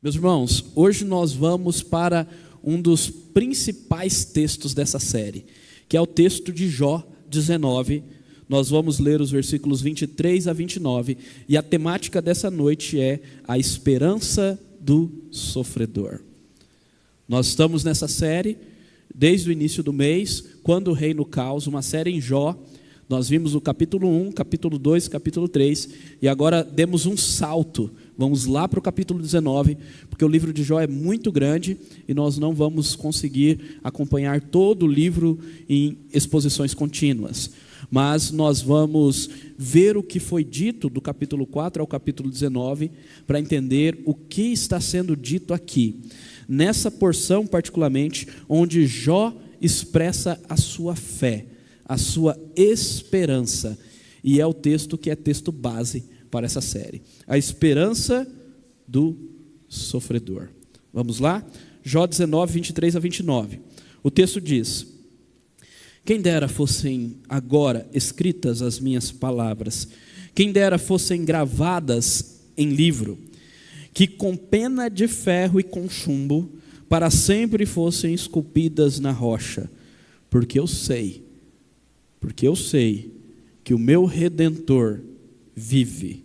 Meus irmãos, hoje nós vamos para um dos principais textos dessa série, que é o texto de Jó 19. Nós vamos ler os versículos 23 a 29, e a temática dessa noite é a esperança do sofredor. Nós estamos nessa série desde o início do mês, quando o reino caos, uma série em Jó. Nós vimos o capítulo 1, capítulo 2, capítulo 3, e agora demos um salto, vamos lá para o capítulo 19, porque o livro de Jó é muito grande e nós não vamos conseguir acompanhar todo o livro em exposições contínuas, mas nós vamos ver o que foi dito do capítulo 4 ao capítulo 19, para entender o que está sendo dito aqui, nessa porção particularmente, onde Jó expressa a sua fé, a sua esperança, e é o texto que é texto base para essa série, a esperança do sofredor. Vamos lá? Jó 19, 23 a 29, o texto diz: quem dera fossem agora escritas as minhas palavras, quem dera fossem gravadas em livro, que com pena de ferro e com chumbo, para sempre fossem esculpidas na rocha, porque eu sei que o meu Redentor vive,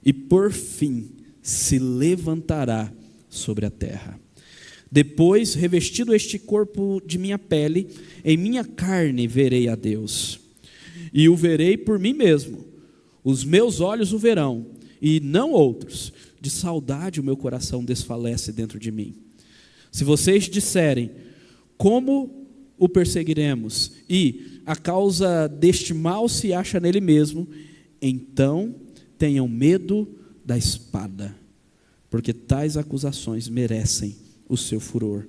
e por fim se levantará sobre a terra. Depois, revestido este corpo de minha pele, em minha carne verei a Deus, e o verei por mim mesmo, os meus olhos o verão, e não outros. De saudade o meu coração desfalece dentro de mim. Se vocês disserem, como o perseguiremos, e a causa deste mal se acha nele mesmo, então tenham medo da espada, porque tais acusações merecem o seu furor,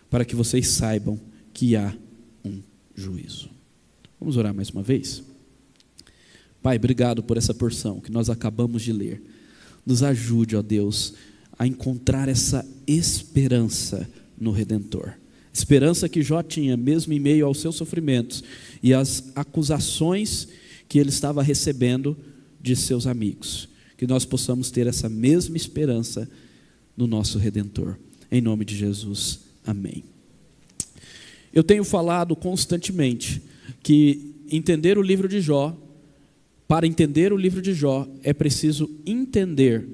para que vocês saibam que há um juízo. Vamos orar mais uma vez? Pai, obrigado por essa porção que nós acabamos de ler. Nos ajude, ó Deus, a encontrar essa esperança no Redentor. Esperança que Jó tinha, mesmo em meio aos seus sofrimentos e às acusações que ele estava recebendo de seus amigos. Que nós possamos ter essa mesma esperança no nosso Redentor. Em nome de Jesus, amém. Eu tenho falado constantemente que entender o livro de Jó, para entender o livro de Jó, é preciso entender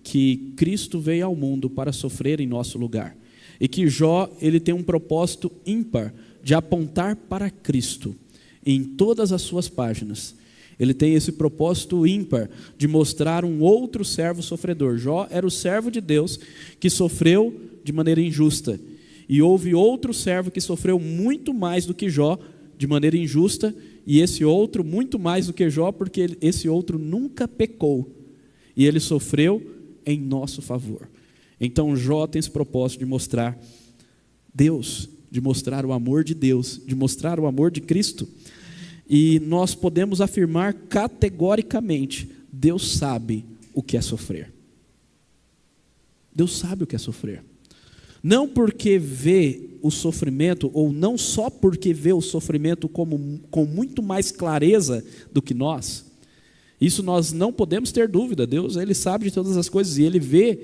que Cristo veio ao mundo para sofrer em nosso lugar. E que Jó, ele tem um propósito ímpar de apontar para Cristo em todas as suas páginas. Ele tem esse propósito ímpar de mostrar um outro servo sofredor. Jó era o servo de Deus que sofreu de maneira injusta. E houve outro servo que sofreu muito mais do que Jó de maneira injusta, e esse outro muito mais do que Jó, porque esse outro nunca pecou. E ele sofreu em nosso favor. Então Jó tem esse propósito de mostrar Deus, de mostrar o amor de Deus, de mostrar o amor de Cristo. E nós podemos afirmar categoricamente, Deus sabe o que é sofrer. Deus sabe o que é sofrer. Não porque vê o sofrimento, ou não só porque vê o sofrimento com muito mais clareza do que nós. Isso nós não podemos ter dúvida. Deus, ele sabe de todas as coisas, e ele vê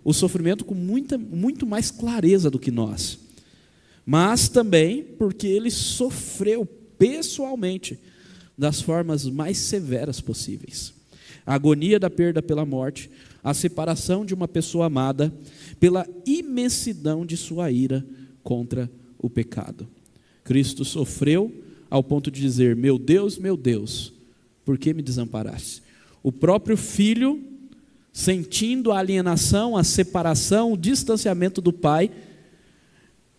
o sofrimento com muito mais clareza do que nós. Mas também porque ele sofreu pessoalmente das formas mais severas possíveis. A agonia da perda pela morte, a separação de uma pessoa amada, pela imensidão de sua ira contra o pecado. Cristo sofreu ao ponto de dizer: meu Deus, por que me desamparaste? O próprio Filho, sentindo a alienação, a separação, o distanciamento do Pai,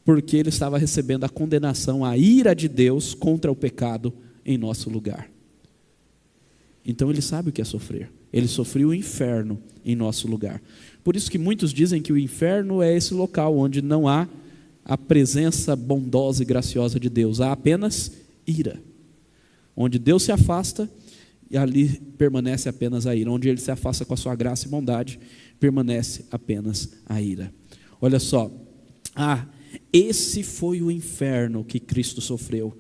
porque ele estava recebendo a condenação, a ira de Deus contra o pecado em nosso lugar. Então ele sabe o que é sofrer. Ele sofreu o inferno em nosso lugar. Por isso que muitos dizem que o inferno é esse local onde não há a presença bondosa e graciosa de Deus, há apenas ira. Onde Deus se afasta, e ali permanece apenas a ira. Onde ele se afasta com a sua graça e bondade, permanece apenas a ira. Olha só, esse foi o inferno que Cristo sofreu.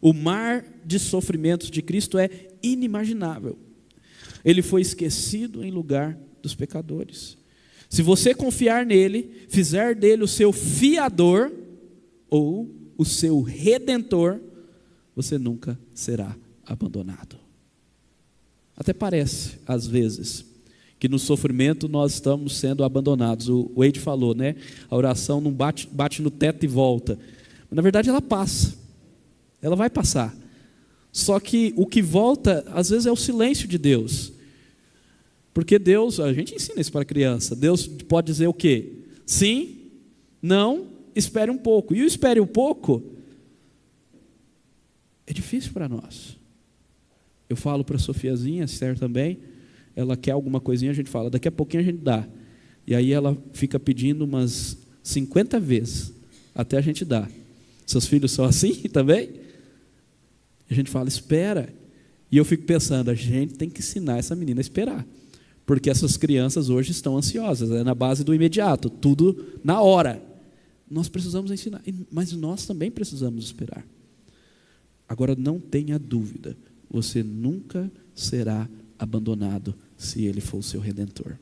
O mar de sofrimentos de Cristo é inimaginável. Ele foi esquecido em lugar dos pecadores. Se você confiar nele, fizer dele o seu fiador ou o seu redentor, você nunca será abandonado. Até parece, às vezes, que no sofrimento nós estamos sendo abandonados. O Wade falou, né? A oração não bate no teto e volta. Mas, na verdade, ela passa. Ela vai passar. Só que o que volta, às vezes, é o silêncio de Deus. Porque Deus, a gente ensina isso para a criança. Deus pode dizer o quê? Sim, não, espere um pouco. E o espere um pouco é difícil para nós. Eu falo para a Sofiazinha, a Esther também, ela quer alguma coisinha, a gente fala, daqui a pouquinho a gente dá. E aí ela fica pedindo umas 50 vezes, até a gente dar. Seus filhos são assim também? A gente fala, espera. E eu fico pensando, a gente tem que ensinar essa menina a esperar. Porque essas crianças hoje estão ansiosas, é na base do imediato, tudo na hora. Nós precisamos ensinar, mas nós também precisamos esperar. Agora não tenha dúvida, você nunca será abandonado se Ele for o seu Redentor.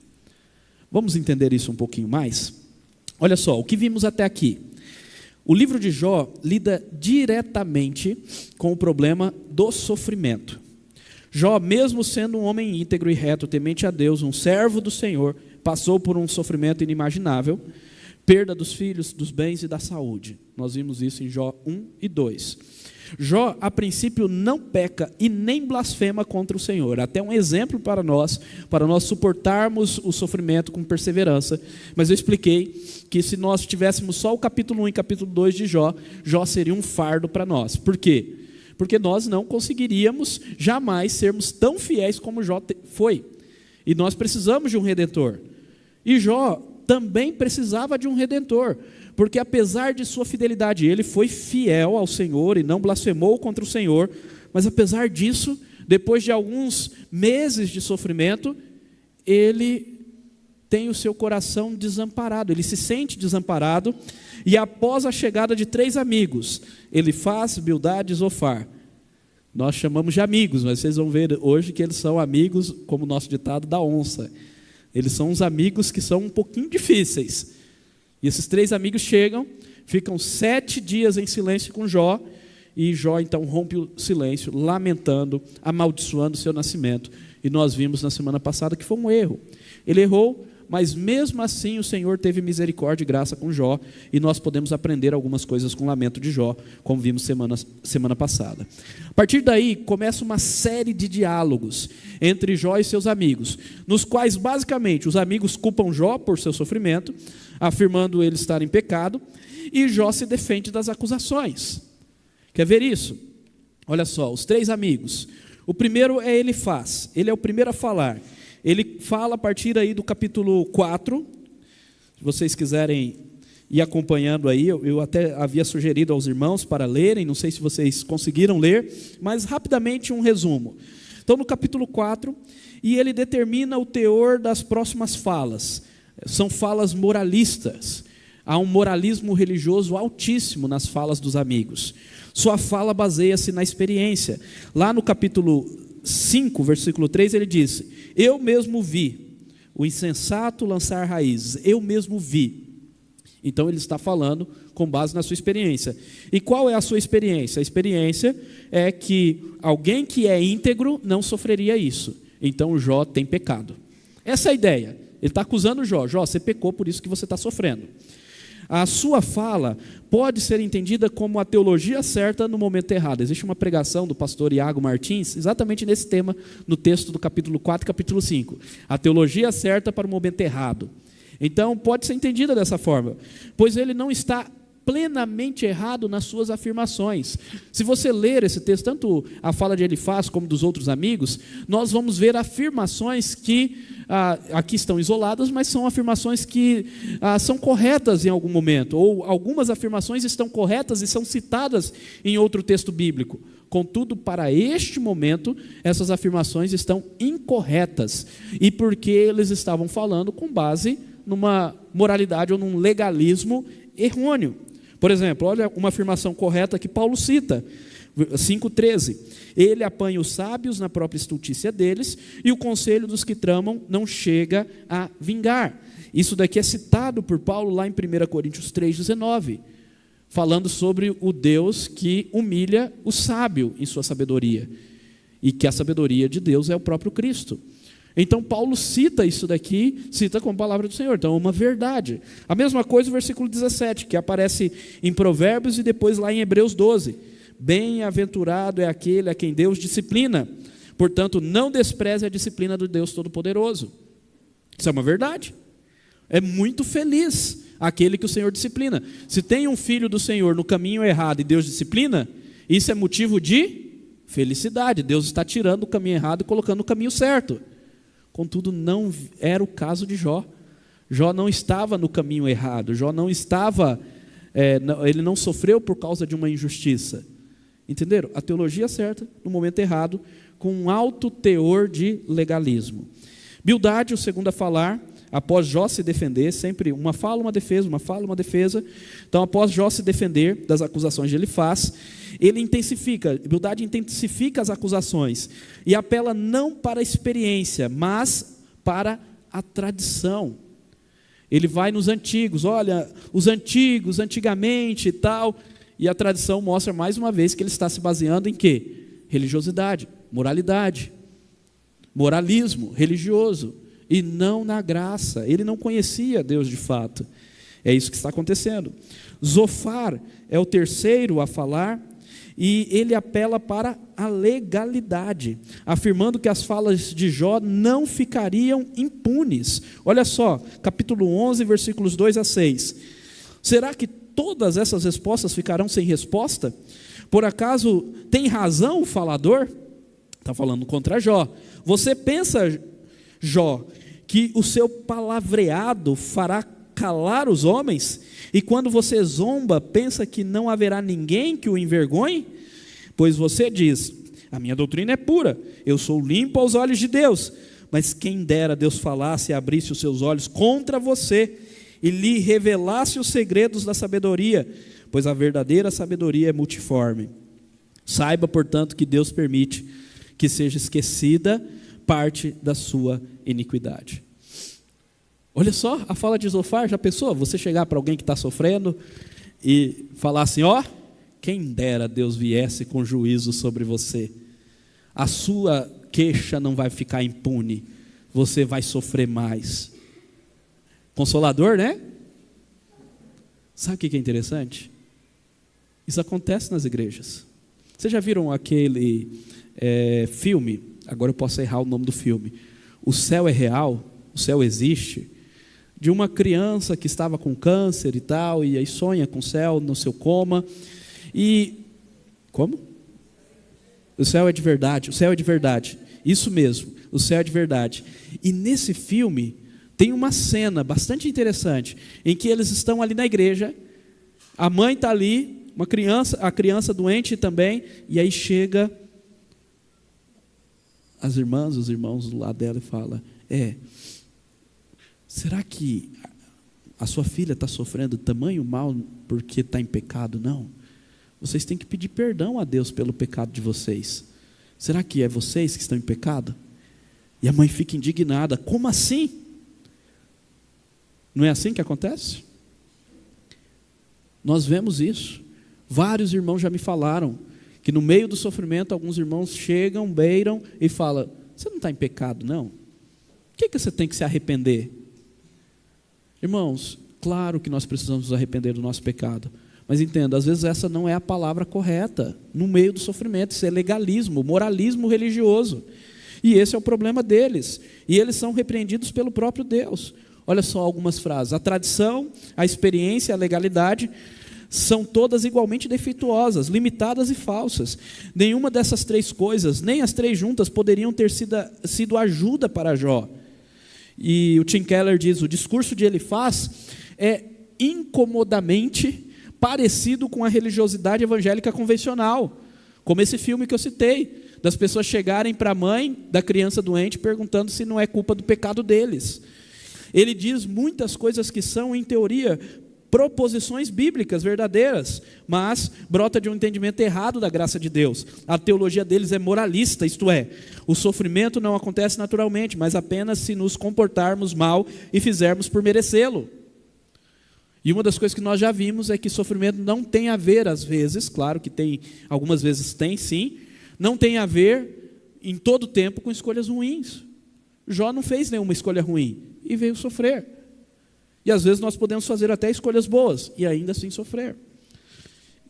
Vamos entender isso um pouquinho mais? Olha só, o que vimos até aqui. O livro de Jó lida diretamente com o problema do sofrimento. Jó, mesmo sendo um homem íntegro e reto, temente a Deus, um servo do Senhor, passou por um sofrimento inimaginável, perda dos filhos, dos bens e da saúde. Nós vimos isso em Jó 1 e 2. Jó, a princípio, não peca e nem blasfema contra o Senhor. Até um exemplo para nós suportarmos o sofrimento com perseverança. Mas eu expliquei que se nós tivéssemos só o capítulo 1 e capítulo 2 de Jó, Jó seria um fardo para nós. Por quê? Porque nós não conseguiríamos jamais sermos tão fiéis como Jó foi. E nós precisamos de um Redentor. E Jó também precisava de um Redentor. Porque apesar de sua fidelidade, ele foi fiel ao Senhor e não blasfemou contra o Senhor. Mas apesar disso, depois de alguns meses de sofrimento, ele tem o seu coração desamparado. Ele se sente desamparado. E após a chegada de 3 amigos, Elifaz, Bildade e Zofar, nós chamamos de amigos, mas vocês vão ver hoje que eles são amigos, como o nosso ditado, da onça. Eles são uns amigos que são um pouquinho difíceis. E esses 3 amigos chegam, ficam 7 dias em silêncio com Jó, e Jó então rompe o silêncio, lamentando, amaldiçoando o seu nascimento. E nós vimos na semana passada que foi um erro. Ele errou, mas mesmo assim o Senhor teve misericórdia e graça com Jó, e nós podemos aprender algumas coisas com o lamento de Jó, como vimos semana passada. A partir daí começa uma série de diálogos entre Jó e seus amigos, nos quais basicamente os amigos culpam Jó por seu sofrimento, afirmando ele estar em pecado, e Jó se defende das acusações. Quer ver isso? Olha só, os 3 amigos. O primeiro é Elifaz, ele é o primeiro a falar. Ele fala a partir aí do capítulo 4, se vocês quiserem ir acompanhando aí, eu até havia sugerido aos irmãos para lerem, não sei se vocês conseguiram ler, mas rapidamente um resumo. Então no capítulo 4, e ele determina o teor das próximas falas, são falas moralistas, há um moralismo religioso altíssimo nas falas dos amigos. Sua fala baseia-se na experiência. Lá no capítulo 5, versículo 3, ele diz: eu mesmo vi o insensato lançar raízes, eu mesmo vi. Então ele está falando com base na sua experiência. E qual é a sua experiência? A experiência é que alguém que é íntegro não sofreria isso. Então Jó tem pecado. Essa é a ideia. Ele está acusando Jó. Jó, você pecou, por isso que você está sofrendo. A sua fala pode ser entendida como a teologia certa no momento errado. Existe uma pregação do pastor Iago Martins, exatamente nesse tema, no texto do capítulo 4 e capítulo 5. A teologia certa para o momento errado. Então, pode ser entendida dessa forma, pois ele não está plenamente errado nas suas afirmações. Se você ler esse texto, tanto a fala de Elifaz como dos outros amigos, nós vamos ver afirmações que aqui estão isoladas, mas são afirmações que são corretas em algum momento, ou algumas afirmações estão corretas e são citadas em outro texto bíblico. Contudo, para este momento, essas afirmações estão incorretas, e porque eles estavam falando com base numa moralidade ou num legalismo errôneo. Por exemplo, olha uma afirmação correta que Paulo cita. 5,13. Ele apanha os sábios na própria estultícia deles, e o conselho dos que tramam não chega a vingar. Isso daqui é citado por Paulo lá em 1 Coríntios 3,19, falando sobre o Deus que humilha o sábio em sua sabedoria, e que a sabedoria de Deus é o próprio Cristo. Então Paulo cita isso daqui, cita como palavra do Senhor, então é uma verdade. A mesma coisa o versículo 17, que aparece em Provérbios e depois lá em Hebreus 12. Bem-aventurado é aquele a quem Deus disciplina, portanto não despreze a disciplina do Deus Todo-Poderoso. Isso é uma verdade. É muito feliz aquele que o Senhor disciplina. Se tem um filho do Senhor no caminho errado e Deus disciplina, isso é motivo de felicidade. Deus está tirando o caminho errado e colocando o caminho certo. Contudo, não era o caso de Jó. Jó não estava no caminho errado. Jó não estava, ele não sofreu por causa de uma injustiça. Entenderam? A teologia certa, no momento errado, com um alto teor de legalismo. Bildade, o segundo a falar, após Jó se defender, sempre uma fala, uma defesa, uma fala, uma defesa. Então, após Jó se defender das acusações que ele faz, ele intensifica, Bildade intensifica as acusações e apela não para a experiência, mas para a tradição. Ele vai nos antigos, olha, os antigos, antigamente e tal, e a tradição mostra mais uma vez que ele está se baseando em quê? Religiosidade, moralidade, moralismo religioso, e não na graça. Ele não conhecia Deus de fato. É isso que está acontecendo. Zofar é o terceiro a falar, e ele apela para a legalidade, afirmando que as falas de Jó não ficariam impunes. Olha só, capítulo 11, versículos 2 a 6. Será que todas essas respostas ficarão sem resposta? Por acaso tem razão o falador? Está falando contra Jó. Você pensa, Jó, que o seu palavreado fará calar os homens? E quando você zomba, pensa que não haverá ninguém que o envergonhe? Pois você diz, a minha doutrina é pura, eu sou limpo aos olhos de Deus. Mas quem dera Deus falasse e abrisse os seus olhos contra você e lhe revelasse os segredos da sabedoria, pois a verdadeira sabedoria é multiforme. Saiba, portanto, que Deus permite que seja esquecida parte da sua iniquidade. Olha só a fala de Zofar. Já pensou? Você chegar para alguém que está sofrendo e falar assim, ó, quem dera Deus viesse com juízo sobre você. A sua queixa não vai ficar impune, você vai sofrer mais. Consolador, né? Sabe o que é interessante? Isso acontece nas igrejas. Vocês já viram aquele filme? Agora eu posso errar o nome do filme. O Céu é Real, o Céu Existe, de uma criança que estava com câncer e tal, e aí sonha com o céu no seu coma. E como? O céu é de verdade, o céu é de verdade. Isso mesmo, o céu é de verdade. E nesse filme tem uma cena bastante interessante, em que eles estão ali na igreja, a mãe está ali, uma criança, a criança doente também, e aí chega as irmãs, os irmãos do lado dela e fala, será que a sua filha está sofrendo tamanho mal porque está em pecado? Não. Vocês têm que pedir perdão a Deus pelo pecado de vocês. Será que é vocês que estão em pecado? E a mãe fica indignada. Como assim? Não é assim que acontece? Nós vemos isso. Vários irmãos já me falaram que no meio do sofrimento, alguns irmãos chegam, beiram e falam, você não está em pecado, não? O que você tem que se arrepender? Irmãos, claro que nós precisamos nos arrepender do nosso pecado, mas entenda, às vezes essa não é a palavra correta, no meio do sofrimento. Isso é legalismo, moralismo religioso, e esse é o problema deles, e eles são repreendidos pelo próprio Deus. Olha só algumas frases: a tradição, a experiência, a legalidade são todas igualmente defeituosas, limitadas e falsas. Nenhuma dessas três coisas, nem as três juntas, poderiam ter sido ajuda para Jó. E o Tim Keller diz, o discurso de Elifaz é incomodamente parecido com a religiosidade evangélica convencional, como esse filme que eu citei, das pessoas chegarem para a mãe da criança doente perguntando se não é culpa do pecado deles. Ele diz muitas coisas que são, em teoria, proposições bíblicas verdadeiras, mas brota de um entendimento errado da graça de Deus. A teologia deles é moralista, isto é, o sofrimento não acontece naturalmente, mas apenas se nos comportarmos mal e fizermos por merecê-lo. E uma das coisas que nós já vimos é que sofrimento não tem a ver, às vezes, claro que tem, algumas vezes tem sim, não tem a ver em todo tempo com escolhas ruins. Jó não fez nenhuma escolha ruim e veio sofrer. E às vezes nós podemos fazer até escolhas boas e ainda assim sofrer.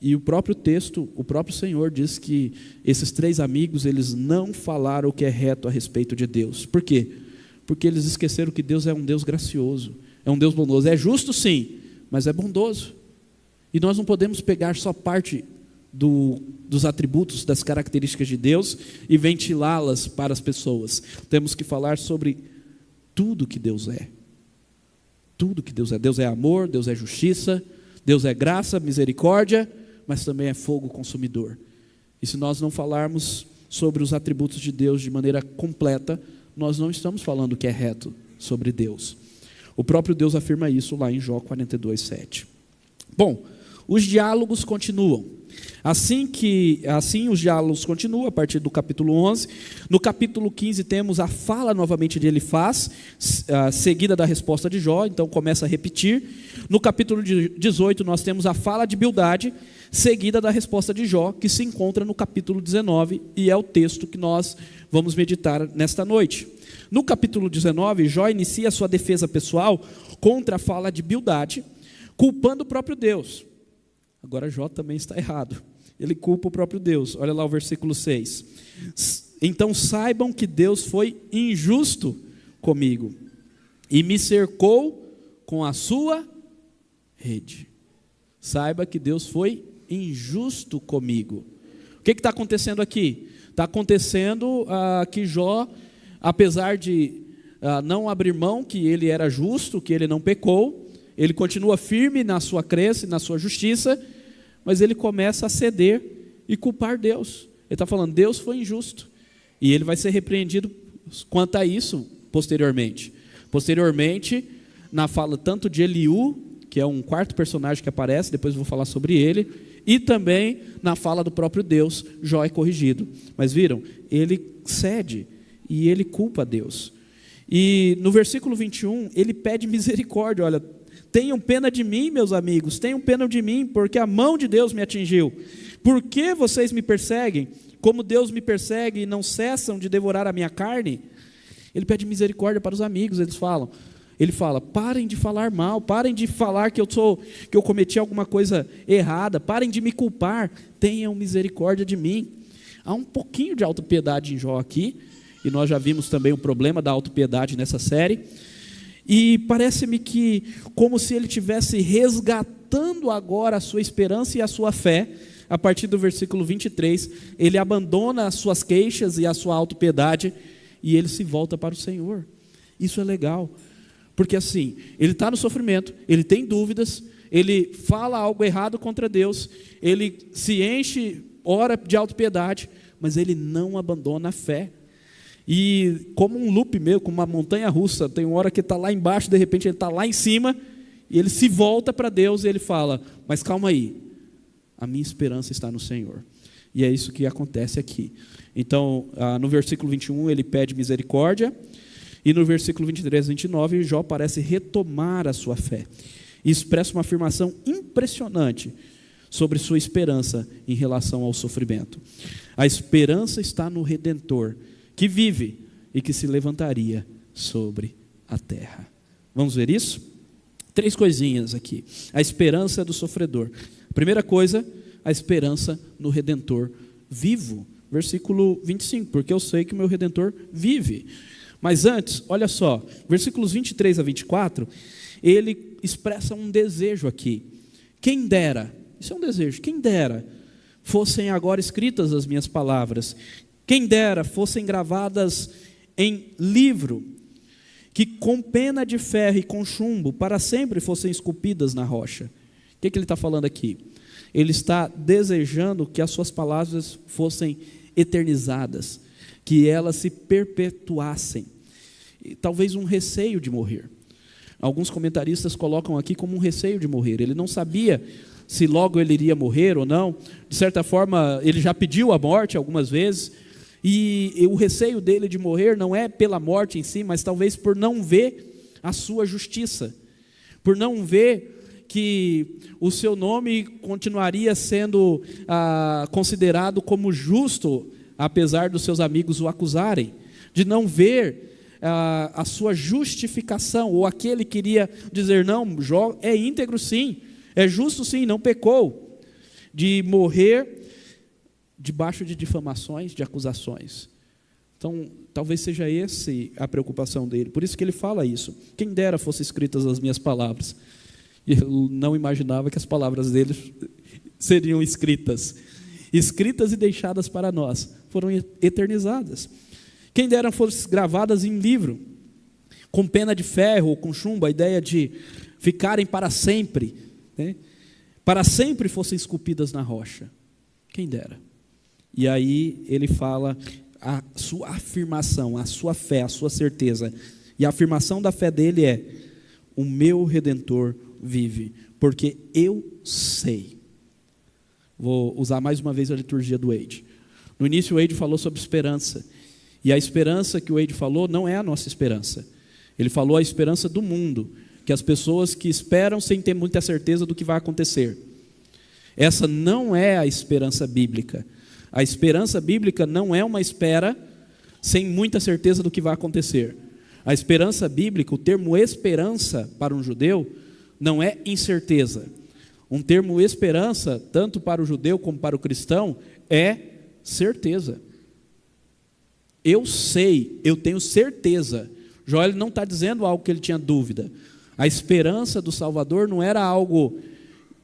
E o próprio texto, o próprio Senhor diz que esses 3 amigos, eles não falaram o que é reto a respeito de Deus. Por quê? Porque eles esqueceram que Deus é um Deus gracioso, é um Deus bondoso. É justo sim, mas é bondoso. E nós não podemos pegar só parte dos atributos, das características de Deus e ventilá-las para as pessoas. Temos que falar sobre tudo que Deus é. Tudo que Deus é. Deus é amor, Deus é justiça, Deus é graça, misericórdia, mas também é fogo consumidor. E se nós não falarmos sobre os atributos de Deus de maneira completa, nós não estamos falando o que é reto sobre Deus. O próprio Deus afirma isso lá em Jó 42:7. Bom, os diálogos continuam. Assim os diálogos continuam a partir do capítulo 11. No capítulo 15 temos a fala novamente de Elifaz, seguida da resposta de Jó, então começa a repetir. No capítulo 18 nós temos a fala de Bildade, seguida da resposta de Jó, que se encontra no capítulo 19 e é o texto que nós vamos meditar nesta noite. No capítulo 19, Jó inicia a sua defesa pessoal contra a fala de Bildade, culpando o próprio Deus. Agora Jó também está errado. Ele culpa o próprio Deus. Olha lá o versículo 6. Então saibam que Deus foi injusto comigo e me cercou com a sua rede. Saiba que Deus foi injusto comigo. O que está acontecendo aqui? Está acontecendo que Jó, apesar de não abrir mão que ele era justo, que ele não pecou, ele continua firme na sua crença e na sua justiça, mas ele começa a ceder e culpar Deus. Ele está falando, Deus foi injusto. E ele vai ser repreendido quanto a isso posteriormente. Posteriormente, na fala tanto de Eliú, que é um quarto personagem que aparece, depois eu vou falar sobre ele, e também na fala do próprio Deus, Jó é corrigido. Mas viram, ele cede e ele culpa Deus. E no versículo 21, ele pede misericórdia, olha, tenham pena de mim, meus amigos, tenham pena de mim, porque a mão de Deus me atingiu. Por que vocês me perseguem, como Deus me persegue e não cessam de devorar a minha carne? Ele pede misericórdia para os amigos, ele fala, parem de falar mal, parem de falar que eu cometi alguma coisa errada, parem de me culpar, tenham misericórdia de mim. Há um pouquinho de autopiedade em Jó aqui, e nós já vimos também o problema da autopiedade nessa série, e parece-me que como se ele estivesse resgatando agora a sua esperança e a sua fé. A partir do versículo 23, ele abandona as suas queixas e a sua autopiedade, e ele se volta para o Senhor. Isso é legal, porque assim, ele está no sofrimento, ele tem dúvidas, ele fala algo errado contra Deus, ele se enche, ora de autopiedade, mas ele não abandona a fé. E como um loop meu, como uma montanha russa, tem uma hora que está lá embaixo, de repente ele está lá em cima, e ele se volta para Deus e ele fala, mas calma aí, a minha esperança está no Senhor. E é isso que acontece aqui. Então, no versículo 21 ele pede misericórdia, e no versículo 23 e 29, Jó parece retomar a sua fé, e expressa uma afirmação impressionante sobre sua esperança em relação ao sofrimento. A esperança está no Redentor, que vive e que se levantaria sobre a terra. Vamos ver isso? 3 coisinhas aqui. A esperança do sofredor. Primeira coisa, a esperança no Redentor vivo. Versículo 25, porque eu sei que o meu Redentor vive. Mas antes, olha só, versículos 23 a 24, ele expressa um desejo aqui. Quem dera, isso é um desejo, quem dera fossem agora escritas as minhas palavras, quem dera fossem gravadas em livro, que com pena de ferro e com chumbo para sempre fossem esculpidas na rocha. O que ele está falando aqui? Ele está desejando que as suas palavras fossem eternizadas, que elas se perpetuassem. E talvez um receio de morrer. Alguns comentaristas colocam aqui como um receio de morrer. Ele não sabia se logo ele iria morrer ou não. De certa forma, ele já pediu a morte algumas vezes. E o receio dele de morrer não é pela morte em si, mas talvez por não ver a sua justiça. Por não ver que o seu nome continuaria sendo considerado como justo, apesar dos seus amigos o acusarem. De não ver a sua justificação, ou aquele que iria dizer, não, Jó é íntegro sim, é justo sim, não pecou, de morrer debaixo de difamações, de acusações. Então, talvez seja essa a preocupação dele, por isso que ele fala isso. Quem dera fossem escritas as minhas palavras. Eu não imaginava que as palavras dele seriam escritas e deixadas para nós, foram eternizadas. Quem dera fossem gravadas em livro, com pena de ferro ou com chumbo, a ideia de ficarem para sempre, né? Para sempre fossem esculpidas na rocha. Quem dera. E aí ele fala a sua afirmação, a sua fé, a sua certeza. E a afirmação da fé dele é: o meu Redentor vive, porque eu sei. Vou usar mais uma vez a liturgia do Wade. No início o Wade falou sobre esperança. E a esperança que o Wade falou não é a nossa esperança. Ele falou a esperança do mundo, que as pessoas que esperam sem ter muita certeza do que vai acontecer. Essa não é a esperança bíblica. A esperança bíblica não é uma espera sem muita certeza do que vai acontecer. A esperança bíblica, o termo esperança para um judeu, não é incerteza. Um termo esperança, tanto para o judeu como para o cristão, é certeza. Eu sei, eu tenho certeza. Jó não está dizendo algo que ele tinha dúvida. A esperança do Salvador não era algo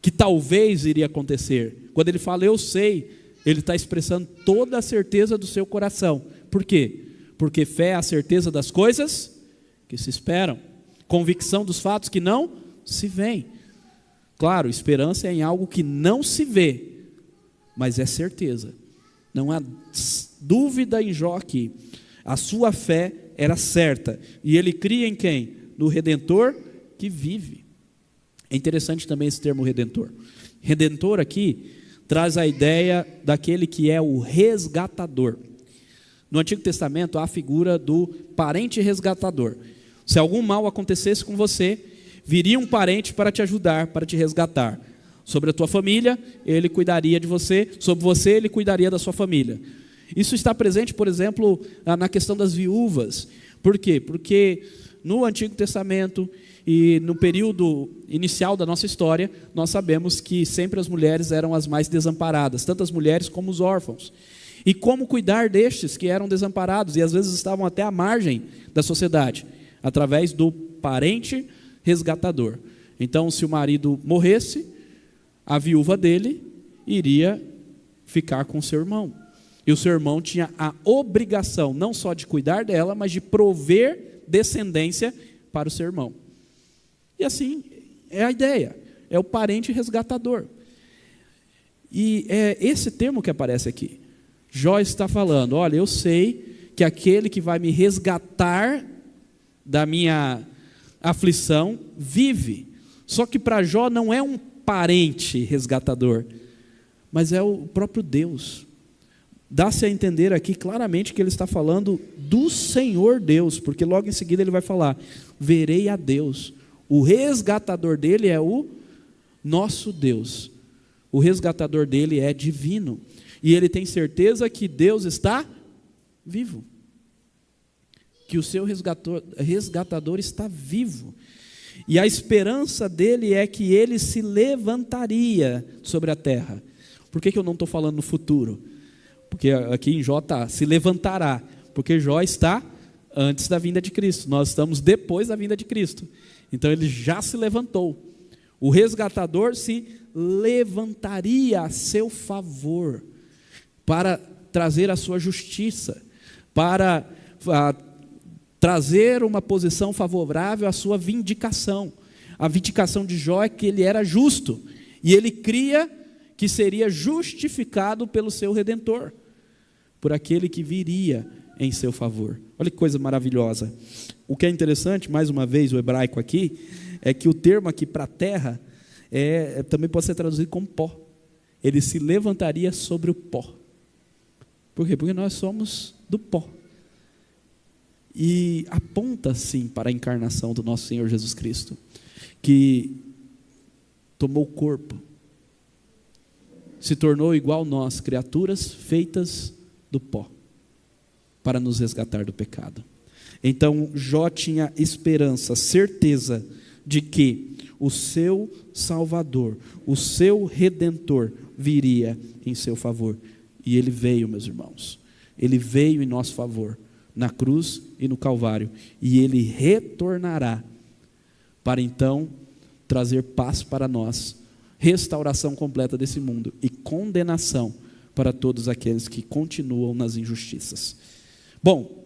que talvez iria acontecer. Quando ele fala eu sei, ele está expressando toda a certeza do seu coração. Por quê? Porque fé é a certeza das coisas que se esperam, convicção dos fatos que não se veem. Claro, esperança é em algo que não se vê, mas é certeza. Não há dúvida em Jó aqui. A sua fé era certa. E ele cria em quem? No Redentor que vive. É interessante também esse termo Redentor. Redentor aqui traz a ideia daquele que é o resgatador. No Antigo Testamento há a figura do parente resgatador. Se algum mal acontecesse com você, viria um parente para te ajudar, para te resgatar. Sobre a tua família, ele cuidaria de você. Sobre você, ele cuidaria da sua família. Isso está presente, por exemplo, na questão das viúvas. Por quê? Porque no Antigo Testamento e no período inicial da nossa história, nós sabemos que sempre as mulheres eram as mais desamparadas, tanto as mulheres como os órfãos. E como cuidar destes que eram desamparados e às vezes estavam até à margem da sociedade, através do parente resgatador. Então, se o marido morresse, a viúva dele iria ficar com seu irmão. E o seu irmão tinha a obrigação não só de cuidar dela, mas de prover descendência para o seu irmão. E assim é a ideia, é o parente resgatador. E é esse termo que aparece aqui. Jó está falando, olha, eu sei que aquele que vai me resgatar da minha aflição vive. Só que para Jó não é um parente resgatador, mas é o próprio Deus. Dá-se a entender aqui claramente que ele está falando do Senhor Deus, porque logo em seguida ele vai falar, verei a Deus. O resgatador dele é o nosso Deus. O resgatador dele é divino. E ele tem certeza que Deus está vivo. Que o seu resgatador está vivo. E a esperança dele é que ele se levantaria sobre a terra. Por que eu não estou falando no futuro? Porque aqui em Jó está, se levantará. Porque Jó está antes da vinda de Cristo. Nós estamos depois da vinda de Cristo. Então ele já se levantou. O resgatador se levantaria a seu favor, para trazer a sua justiça, para trazer uma posição favorável à sua vindicação. A vindicação de Jó é que ele era justo, e ele cria que seria justificado pelo seu Redentor, por aquele que viria em seu favor. Olha que coisa maravilhosa. O que é interessante, mais uma vez, o hebraico aqui, é que o termo aqui para terra também pode ser traduzido como pó. Ele se levantaria sobre o pó. Por quê? Porque nós somos do pó. E aponta, sim, para a encarnação do nosso Senhor Jesus Cristo, que tomou corpo, se tornou igual nós, criaturas feitas do pó, para nos resgatar do pecado. Então Jó tinha esperança, certeza de que o seu Salvador, o seu Redentor viria em seu favor. E ele veio, meus irmãos, ele veio em nosso favor, na cruz e no Calvário, e ele retornará para então trazer paz para nós, restauração completa desse mundo e condenação para todos aqueles que continuam nas injustiças. Bom,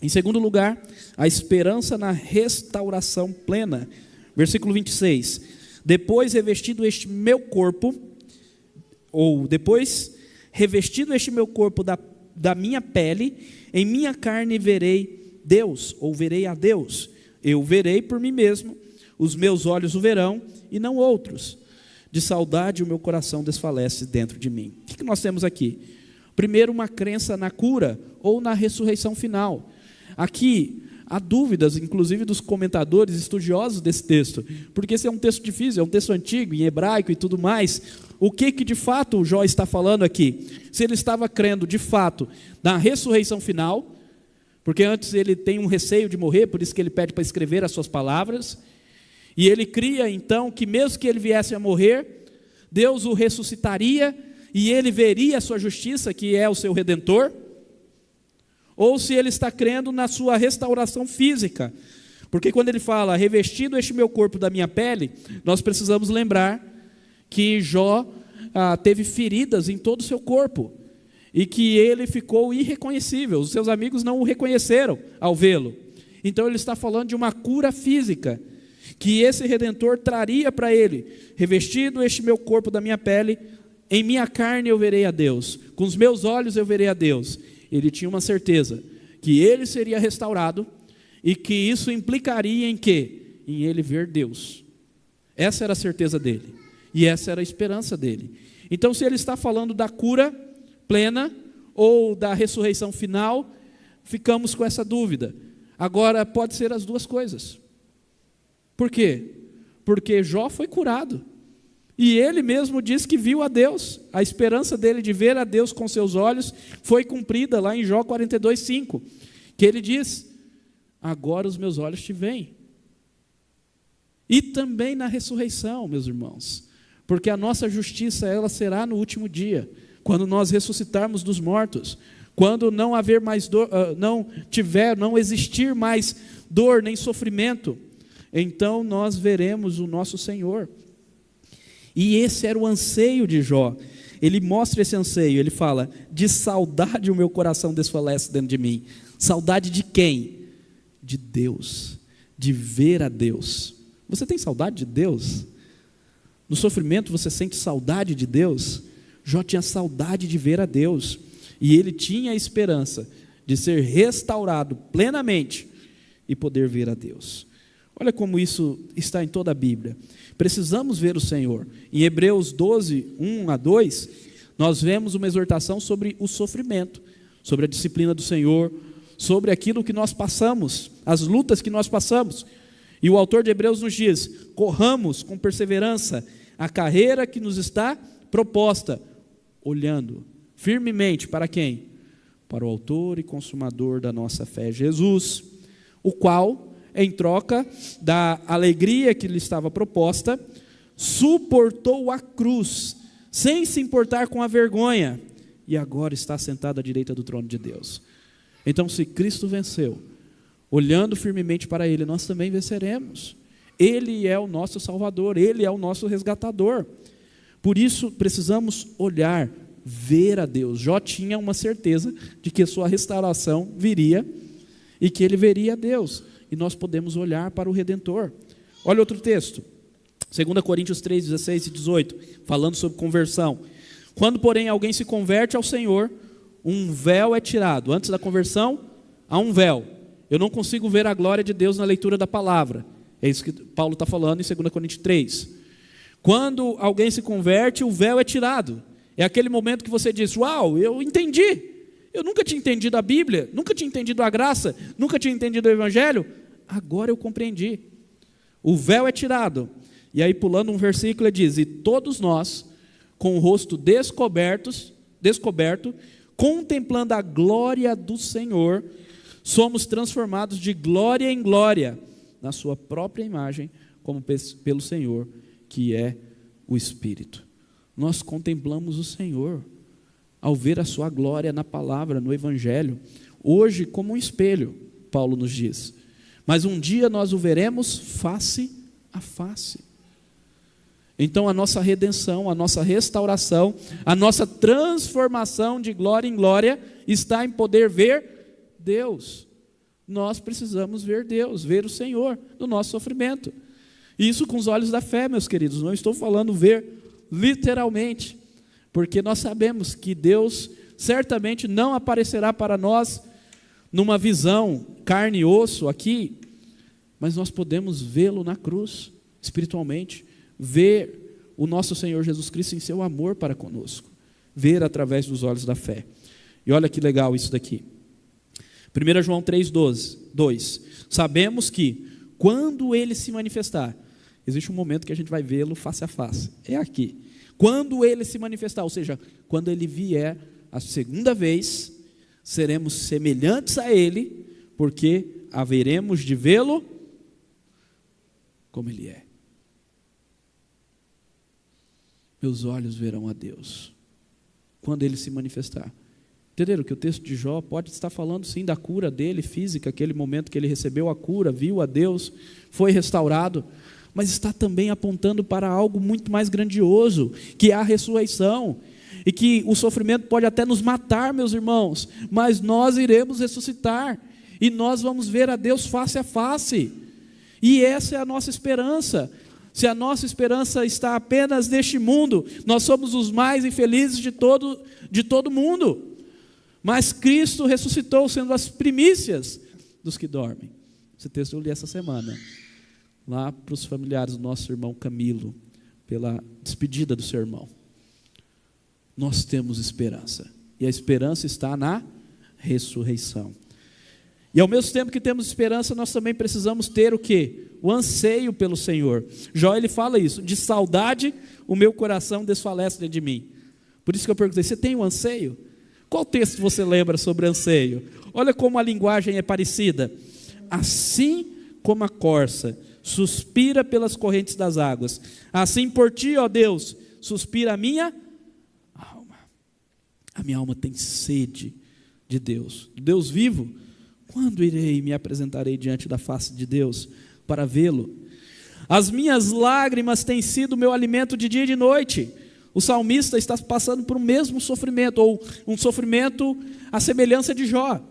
em segundo lugar, a esperança na restauração plena. Versículo 26. Depois revestido este meu corpo da minha pele, em minha carne verei Deus, ou verei a Deus. Eu verei por mim mesmo, os meus olhos o verão, e não outros. De saudade o meu coração desfalece dentro de mim. O que nós temos aqui? Primeiro, uma crença na cura, ou na ressurreição final. Aqui, há dúvidas, inclusive dos comentadores estudiosos desse texto, porque esse é um texto difícil, é um texto antigo, em hebraico e tudo mais. O que de fato o Jó está falando aqui? Se ele estava crendo de fato na ressurreição final, porque antes ele tem um receio de morrer, por isso que ele pede para escrever as suas palavras, e ele cria então que mesmo que ele viesse a morrer, Deus o ressuscitaria, e ele veria a sua justiça, que é o seu Redentor, ou se ele está crendo na sua restauração física, porque quando ele fala, revestido este meu corpo da minha pele, nós precisamos lembrar que Jó teve feridas em todo o seu corpo, e que ele ficou irreconhecível, os seus amigos não o reconheceram ao vê-lo. Então ele está falando de uma cura física, que esse Redentor traria para ele, revestido este meu corpo da minha pele, em minha carne eu verei a Deus, com os meus olhos eu verei a Deus. Ele tinha uma certeza, que ele seria restaurado, e que isso implicaria em quê? Em ele ver Deus. Essa era a certeza dele, e essa era a esperança dele. Então se ele está falando da cura plena, ou da ressurreição final, ficamos com essa dúvida. Agora pode ser as duas coisas. Por quê? Porque Jó foi curado, e ele mesmo diz que viu a Deus. A esperança dele de ver a Deus com seus olhos foi cumprida lá em Jó 42:5, que ele diz, agora os meus olhos te veem. E também na ressurreição, meus irmãos, porque a nossa justiça ela será no último dia, quando nós ressuscitarmos dos mortos, quando não haver mais dor, não existir mais dor nem sofrimento, então nós veremos o nosso Senhor. E esse era o anseio de Jó. Ele mostra esse anseio, ele fala, de saudade o meu coração desfalece dentro de mim. Saudade de quem? De Deus, de ver a Deus. Você tem saudade de Deus? No sofrimento você sente saudade de Deus? Jó tinha saudade de ver a Deus, e ele tinha a esperança de ser restaurado plenamente e poder ver a Deus. Olha como isso está em toda a Bíblia. Precisamos ver o Senhor. Em Hebreus 12:1-2, nós vemos uma exortação sobre o sofrimento, sobre a disciplina do Senhor, sobre aquilo que nós passamos, as lutas que nós passamos. E o autor de Hebreus nos diz, corramos com perseverança a carreira que nos está proposta, olhando firmemente para quem? Para o autor e consumador da nossa fé, Jesus, o qual, em troca da alegria que lhe estava proposta, suportou a cruz, sem se importar com a vergonha, e agora está sentado à direita do trono de Deus. Então, se Cristo venceu, olhando firmemente para Ele, nós também venceremos. Ele é o nosso Salvador, Ele é o nosso resgatador. Por isso, precisamos olhar, ver a Deus. Jó tinha uma certeza de que a sua restauração viria, e que ele veria a Deus. E nós podemos olhar para o Redentor. Olha outro texto, 2 Coríntios 3:16 e 18, falando sobre conversão. Quando, porém, alguém se converte ao Senhor, um véu é tirado. Antes da conversão, há um véu. Eu não consigo ver a glória de Deus na leitura da palavra. É isso que Paulo está falando em 2 Coríntios 3. Quando alguém se converte, o véu é tirado. É aquele momento que você diz: uau, eu entendi. Eu nunca tinha entendido a Bíblia, nunca tinha entendido a graça, nunca tinha entendido o Evangelho. Agora eu compreendi. O véu é tirado. E aí, pulando um versículo, ele diz: e todos nós, com o rosto descoberto, contemplando a glória do Senhor, somos transformados de glória em glória, na sua própria imagem, como pelo Senhor, que é o Espírito. Nós contemplamos o Senhor, ao ver a sua glória na palavra, no Evangelho, hoje como um espelho, Paulo nos diz. Mas um dia nós o veremos face a face. Então a nossa redenção, a nossa restauração, a nossa transformação de glória em glória está em poder ver Deus. Nós precisamos ver Deus, ver o Senhor no nosso sofrimento. Isso com os olhos da fé, meus queridos. Não estou falando ver literalmente, porque nós sabemos que Deus certamente não aparecerá para nós numa visão carne e osso aqui, mas nós podemos vê-lo na cruz, espiritualmente, ver o nosso Senhor Jesus Cristo em seu amor para conosco, ver através dos olhos da fé. E olha que legal isso daqui. 1 João 3,2: sabemos que quando Ele se manifestar, existe um momento que a gente vai vê-lo face a face, é aqui. Quando Ele se manifestar, ou seja, quando Ele vier a segunda vez, seremos semelhantes a Ele, porque haveremos de vê-lo como Ele é. Meus olhos verão a Deus quando Ele se manifestar. Entenderam que o texto de Jó pode estar falando sim da cura dele física, aquele momento que ele recebeu a cura, viu a Deus, foi restaurado, mas está também apontando para algo muito mais grandioso, que é a ressurreição, e que o sofrimento pode até nos matar, meus irmãos, mas nós iremos ressuscitar, e nós vamos ver a Deus face a face, e essa é a nossa esperança. Se a nossa esperança está apenas neste mundo, nós somos os mais infelizes de todo mundo. Mas Cristo ressuscitou, sendo as primícias dos que dormem. Esse texto eu li essa semana, lá para os familiares do nosso irmão Camilo, pela despedida do seu irmão. Nós temos esperança, e a esperança está na ressurreição. E ao mesmo tempo que temos esperança, nós também precisamos ter o quê? O anseio pelo Senhor. Jó, ele fala isso: de saudade o meu coração desfalece dentro de mim. Por isso que eu perguntei: você tem um anseio? Qual texto você lembra sobre anseio? Olha como a linguagem é parecida. Assim como a corça suspira pelas correntes das águas, assim por ti, ó Deus, suspira a minha alma. A minha alma tem sede de Deus, Deus vivo. Quando irei e me apresentarei diante da face de Deus para vê-lo? As minhas lágrimas têm sido o meu alimento de dia e de noite. O salmista está passando por um mesmo sofrimento, ou um sofrimento à semelhança de Jó.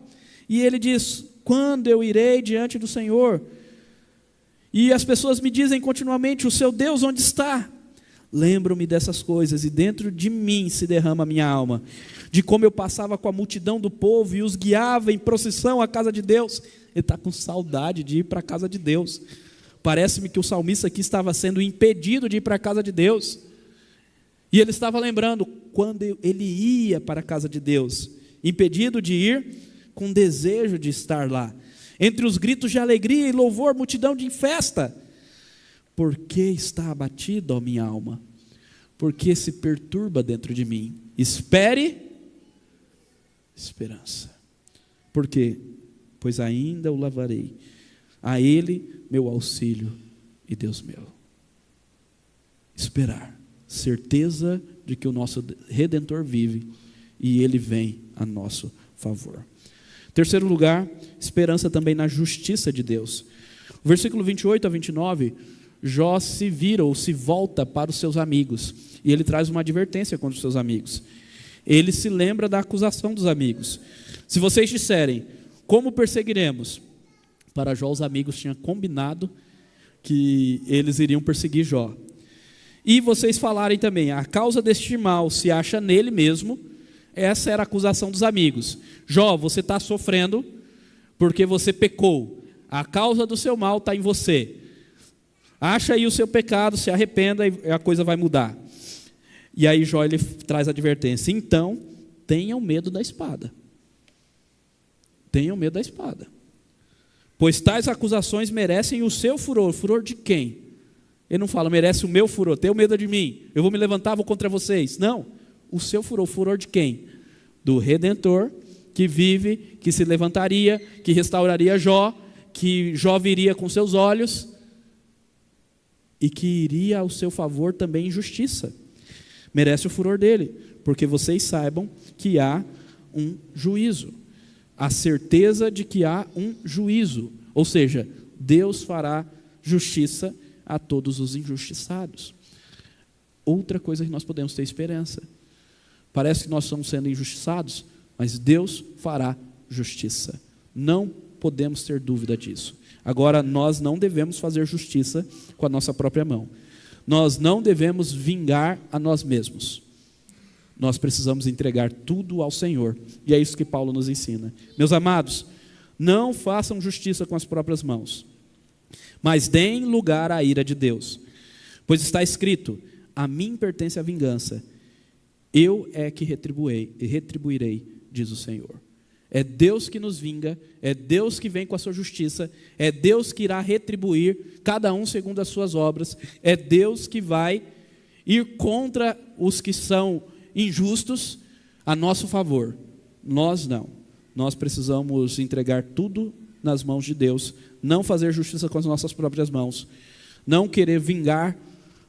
E ele diz: quando eu irei diante do Senhor? E as pessoas me dizem continuamente: o seu Deus onde está? Lembro-me dessas coisas, e dentro de mim se derrama a minha alma, de como eu passava com a multidão do povo e os guiava em procissão à casa de Deus. Ele está com saudade de ir para a casa de Deus. Parece-me que o salmista aqui estava sendo impedido de ir para a casa de Deus. E ele estava lembrando quando ele ia para a casa de Deus, impedido de ir, com desejo de estar lá. Entre os gritos de alegria e louvor, multidão de festa. Por que está abatido, ó minha alma? Por que se perturba dentro de mim? Espere, esperança. Por quê? Pois ainda o lavarei. A Ele, meu auxílio e Deus meu. Esperar. Certeza de que o nosso Redentor vive e Ele vem a nosso favor. Terceiro lugar, esperança também na justiça de Deus. O versículo 28 a 29, Jó se vira ou se volta para os seus amigos, e ele traz uma advertência contra os seus amigos. Ele se lembra da acusação dos amigos. Se vocês disserem: como perseguiremos? Para Jó, os amigos tinham combinado que eles iriam perseguir Jó. E vocês falarem também: a causa deste mal se acha nele mesmo, essa era a acusação dos amigos. Jó, você está sofrendo porque você pecou. A causa do seu mal está em você. Acha aí o seu pecado, se arrependa e a coisa vai mudar. E aí Jó ele traz a advertência. Então, tenham medo da espada. Tenham medo da espada. Pois tais acusações merecem o seu furor. Furor de quem? Ele não fala, merece o meu furor. Tenham medo de mim. Eu vou me levantar, vou contra vocês. Não. O seu furor. Furor de quem? Do Redentor, que vive, que se levantaria, que restauraria Jó, que Jó viria com seus olhos e que iria ao seu favor também em justiça. Merece o furor dele, porque vocês saibam que há um juízo. A certeza de que há um juízo, ou seja, Deus fará justiça a todos os injustiçados. Outra coisa que nós podemos ter esperança. Parece que nós estamos sendo injustiçados, mas Deus fará justiça. Não podemos ter dúvida disso. Agora, nós não devemos fazer justiça com a nossa própria mão. Nós não devemos vingar a nós mesmos. Nós precisamos entregar tudo ao Senhor. E é isso que Paulo nos ensina. Meus amados, não façam justiça com as próprias mãos, mas deem lugar à ira de Deus. Pois está escrito, a mim pertence a vingança. Eu é que retribuirei, diz o Senhor. É Deus que nos vinga, é Deus que vem com a sua justiça, é Deus que irá retribuir cada um segundo as suas obras, é Deus que vai ir contra os que são injustos a nosso favor. Nós não. Nós precisamos entregar tudo nas mãos de Deus, não fazer justiça com as nossas próprias mãos, não querer vingar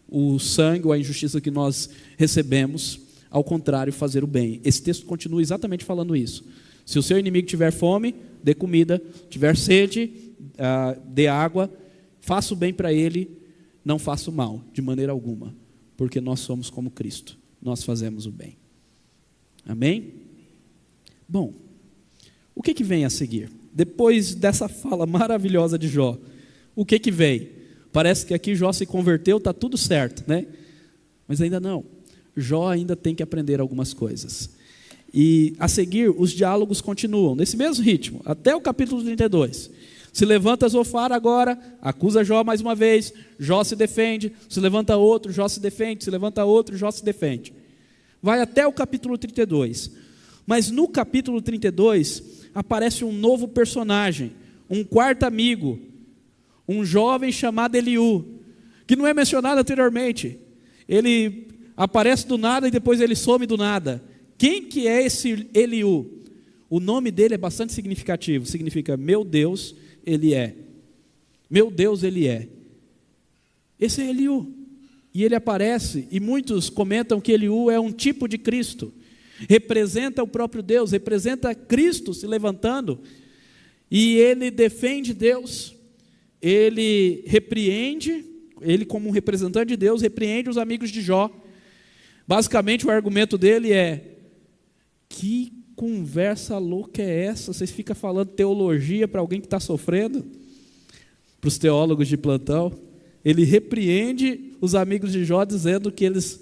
o sangue ou a injustiça que nós recebemos, ao contrário, fazer o bem. Esse texto continua exatamente falando isso. Se o seu inimigo tiver fome, dê comida, tiver sede, dê água, faça o bem para ele, não faça o mal, de maneira alguma, porque nós somos como Cristo, nós fazemos o bem. Amém? Bom, o que vem a seguir? Depois dessa fala maravilhosa de Jó, o que vem? Parece que aqui Jó se converteu, está tudo certo, né? Mas ainda não. Jó ainda tem que aprender algumas coisas. E a seguir, os diálogos continuam, nesse mesmo ritmo, até o capítulo 32. Se levanta Zofar agora, acusa Jó mais uma vez, Jó se defende, se levanta outro, Jó se defende, se levanta outro, Jó se defende. Vai até o capítulo 32. Mas no capítulo 32, aparece um novo personagem, um quarto amigo, um jovem chamado Eliú, que não é mencionado anteriormente. Ele aparece do nada e depois ele some do nada. Quem que é esse Eliú? O nome dele é bastante significativo, significa meu Deus, ele é. Meu Deus, ele é. Esse é Eliú. E ele aparece, e muitos comentam que Eliú é um tipo de Cristo. Representa o próprio Deus, representa Cristo se levantando. E ele defende Deus, ele repreende, ele como um representante de Deus, repreende os amigos de Jó. Basicamente o argumento dele é: que conversa louca é essa? Vocês ficam falando teologia para alguém que está sofrendo? Para os teólogos de plantão. Ele repreende os amigos de Jó, dizendo que eles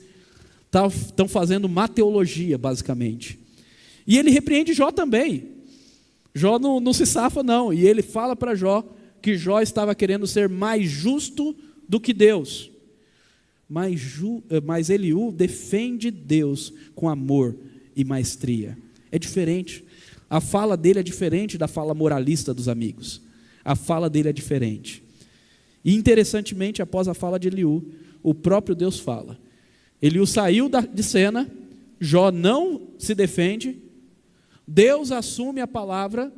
estão fazendo má teologia, basicamente. E ele repreende Jó também. Jó não se safa, não. E ele fala para Jó que Jó estava querendo ser mais justo do que Deus. Mas Eliú defende Deus com amor e maestria. É diferente. A fala dele é diferente da fala moralista dos amigos. A fala dele é diferente. E interessantemente, após a fala de Eliú, o próprio Deus fala. Eliú saiu de cena, Jó não se defende, Deus assume a palavra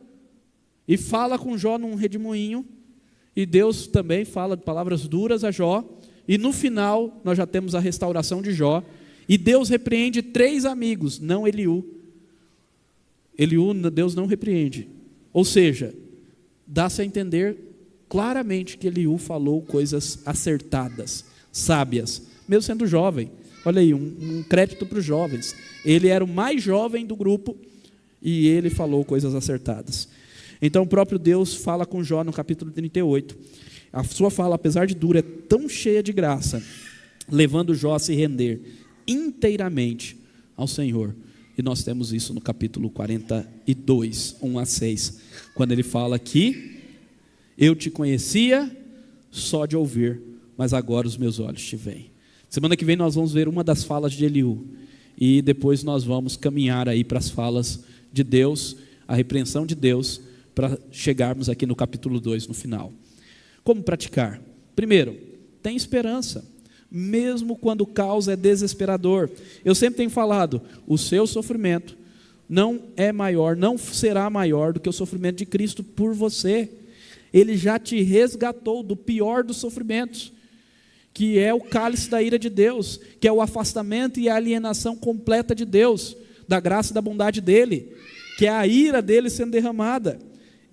e fala com Jó num redemoinho, e Deus também fala de palavras duras a Jó, e no final nós já temos a restauração de Jó, e Deus repreende 3 amigos, não Eliú. Eliú, Deus não repreende. Ou seja, dá-se a entender claramente que Eliú falou coisas acertadas, sábias, mesmo sendo jovem. Olha aí, um crédito para os jovens. Ele era o mais jovem do grupo e ele falou coisas acertadas. Então o próprio Deus fala com Jó no capítulo 38. A sua fala, apesar de dura, é tão cheia de graça, levando Jó a se render inteiramente ao Senhor, E nós temos isso no capítulo 42, 1-6, quando ele fala que eu te conhecia só de ouvir, mas agora os meus olhos te veem. Semana que vem nós vamos ver uma das falas de Eliú, e depois nós vamos caminhar aí para as falas de Deus, a repreensão de Deus, para chegarmos aqui no capítulo 2, no final. Como praticar? Primeiro, tem esperança, mesmo quando o caos é desesperador. Eu sempre tenho falado, o seu sofrimento não é maior, não será maior do que o sofrimento de Cristo por você. Ele já te resgatou do pior dos sofrimentos, que é o cálice da ira de Deus, que é o afastamento e a alienação completa de Deus, da graça e da bondade dEle, que é a ira dEle sendo derramada.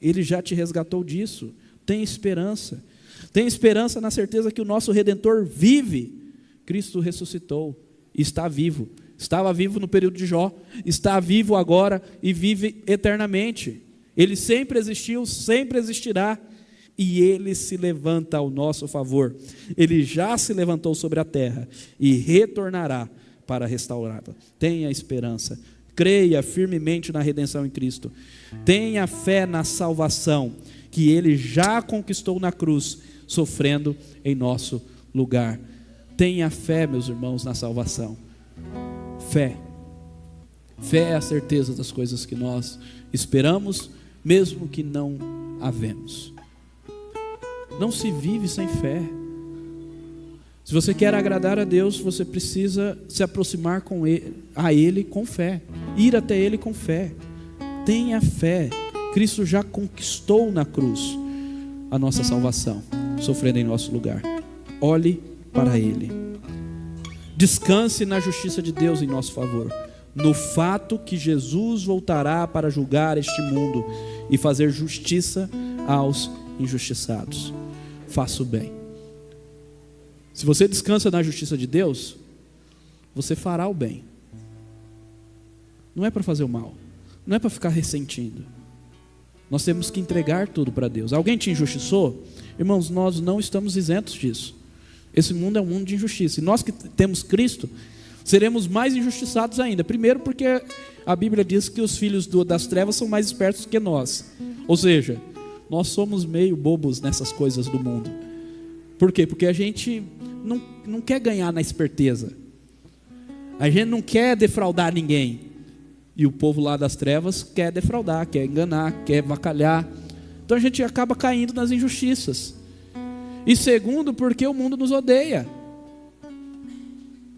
Ele já te resgatou disso. Tem esperança. Tem esperança na certeza que o nosso Redentor vive. Cristo ressuscitou e está vivo. Estava vivo no período de Jó, está vivo agora e vive eternamente. Ele sempre existiu, sempre existirá. E Ele se levanta ao nosso favor. Ele já se levantou sobre a terra e retornará para restaurá-la. Tenha esperança. Creia firmemente na redenção em Cristo. Tenha fé na salvação que Ele já conquistou na cruz, sofrendo em nosso lugar. Tenha fé, meus irmãos, na salvação. Fé. Fé é a certeza das coisas que nós esperamos, mesmo que não a vemos. Não se vive sem fé. Se você quer agradar a Deus, você precisa se aproximar a Ele com fé, ir até Ele com fé. Tenha fé. Cristo já conquistou na cruz a nossa salvação, sofrendo em nosso lugar. Olhe para Ele. Descanse na justiça de Deus em nosso favor, no fato que Jesus voltará para julgar este mundo e fazer justiça aos injustiçados. Faça o bem. Se você descansa na justiça de Deus, você fará o bem. Não é para fazer o mal, não é para ficar ressentindo. Nós temos que entregar tudo para Deus. Alguém te injustiçou? Irmãos, nós não estamos isentos disso. Esse mundo é um mundo de injustiça. E nós que temos Cristo, seremos mais injustiçados ainda. Primeiro porque a Bíblia diz que os filhos das trevas são mais espertos que nós. Ou seja, nós somos meio bobos nessas coisas do mundo. Por quê? Porque a gente não quer ganhar na esperteza. A gente não quer defraudar ninguém. E o povo lá das trevas quer defraudar, quer enganar, quer avacalhar. Então a gente acaba caindo nas injustiças. E segundo, porque o mundo nos odeia.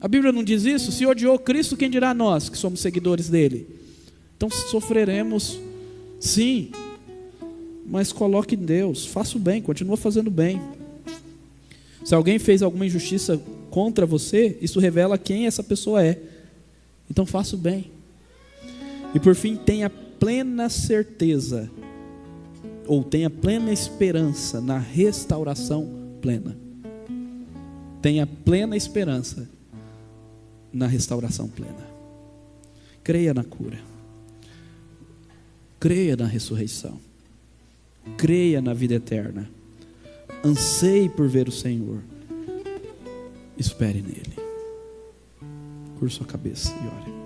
A Bíblia não diz isso? Se odiou Cristo, quem dirá nós, que somos seguidores dele? Então sofreremos, sim. Mas coloque em Deus, faça o bem, continua fazendo bem. Se alguém fez alguma injustiça contra você, isso revela quem essa pessoa é. Então faça o bem. E por fim, tenha plena certeza, ou tenha plena esperança na restauração plena. Tenha plena esperança na restauração plena. Creia na cura. Creia na ressurreição. Creia na vida eterna. Anseie por ver o Senhor. Espere nele. Curva sua cabeça e ore.